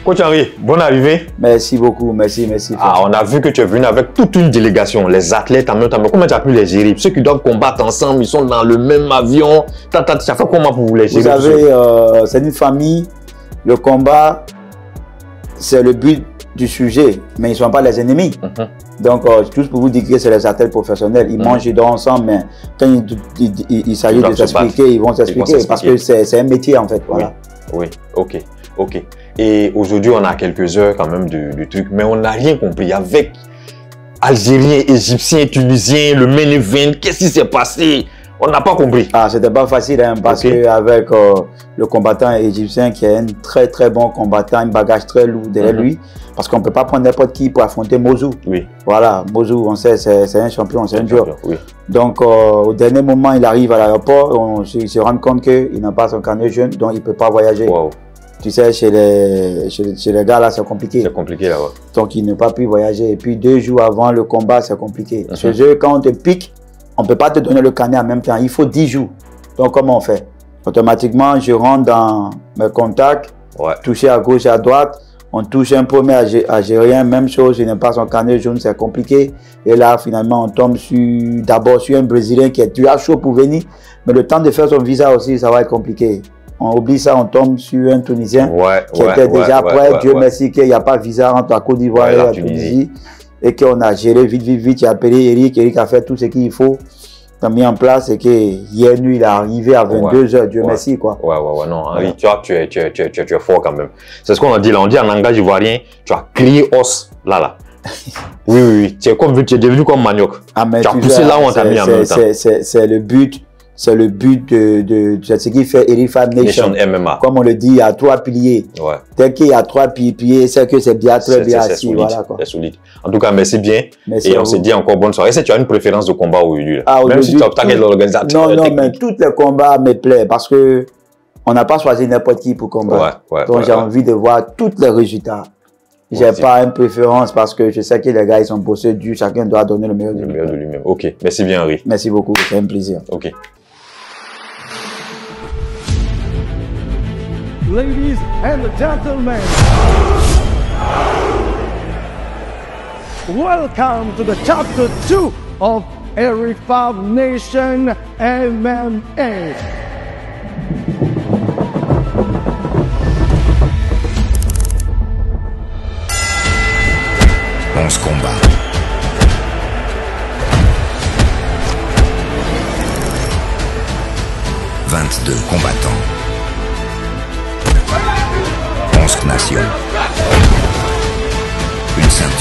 Coach Henri, bonne arrivée. Merci beaucoup, merci. Ah, on a vu que tu es venu avec toute une délégation, les athlètes en même temps. Mais comment tu as pu les gérer? Ceux qui doivent combattre ensemble, ils sont dans le même avion. Ça fait comment pour vous les gérer? Vous savez, c'est une famille. Le combat, c'est le but du sujet, mais ils ne sont pas les ennemis. Donc, tous pour vous dire que c'est les athlètes professionnels. Ils mangent, ils dorment ensemble, mais quand il s'agit de s'expliquer, ils vont s'expliquer parce que c'est un métier en fait. Voilà. Oui, ok. Et aujourd'hui, on a quelques heures quand même du truc, mais on n'a rien compris. Avec Algériens, Égyptiens, Tunisiens, le main event, qu'est-ce qui s'est passé? On n'a pas compris. Ah, c'était pas facile hein, parce qu'avec le combattant égyptien qui est un très bon combattant, un bagage très lourd derrière lui, parce qu'on ne peut pas prendre n'importe qui pour affronter Mozou. Oui. Voilà, Mozou, on sait, c'est un champion, c'est un joueur. Oui. Donc, au dernier moment, il arrive à l'aéroport, il se rend compte qu'il n'a pas son carnet jaune, donc il ne peut pas voyager. Wow. Tu sais, chez les gars là, c'est compliqué. C'est compliqué là-bas. Donc, il n'a pas pu voyager. Et puis, 2 jours avant le combat, c'est compliqué. Chez eux, quand on te pique, on ne peut pas te donner le carnet en même temps. Il faut 10 jours. Donc, comment on fait? Automatiquement, je rentre dans mes contacts, toucher à gauche et à droite. On touche un premier Algérien, même chose, il n'a pas son carnet jaune, c'est compliqué. Et là, finalement, on tombe d'abord sur un Brésilien qui est déjà chaud pour venir. Mais le temps de faire son visa aussi, ça va être compliqué. On oublie ça, on tombe sur un Tunisien qui était déjà prêt. Dieu merci qu'il n'y a pas de visa entre la Côte d'Ivoire et la Tunisie. Et qu'on a géré vite. J'ai appelé Eric. Eric a fait tout ce qu'il faut. On a mis en place et que hier nuit, il est arrivé à 22h. Dieu merci, quoi. Non, Henri, tu es fort quand même. C'est ce qu'on a dit là. On dit en langage ivoirien, tu as crié os là. Oui. Tu es devenu comme manioc. Ah, mais tu as poussé là où on t'a mis en même temps. C'est le but. C'est le but de ce qui fait Eric Fab Nation MMA. Comme on le dit, il y a 3 piliers. Dès qu'il y a 3 piliers, c'est que c'est bien, très bien assis. C'est solide. En tout cas, merci bien. Et on se dit encore bonne soirée. Est-ce que tu as une préférence de combat aujourd'hui? Même si tu as obtenu l'organisateur. Non, mais tous les combats me plaisent parce que on n'a pas choisi n'importe qui pour combattre. Donc j'ai envie de voir tous les résultats. Je n'ai pas une préférence parce que je sais que les gars, ils sont bossés dur. Chacun doit donner le meilleur de lui-même. Ok, merci bien, Henri. Merci beaucoup, c'est un plaisir. Ok. Ladies and gentlemen, welcome to the chapter 2 of Eric Fab Nation MMA. 11 combats. 22 combattants. 11 nations. Une ceinture.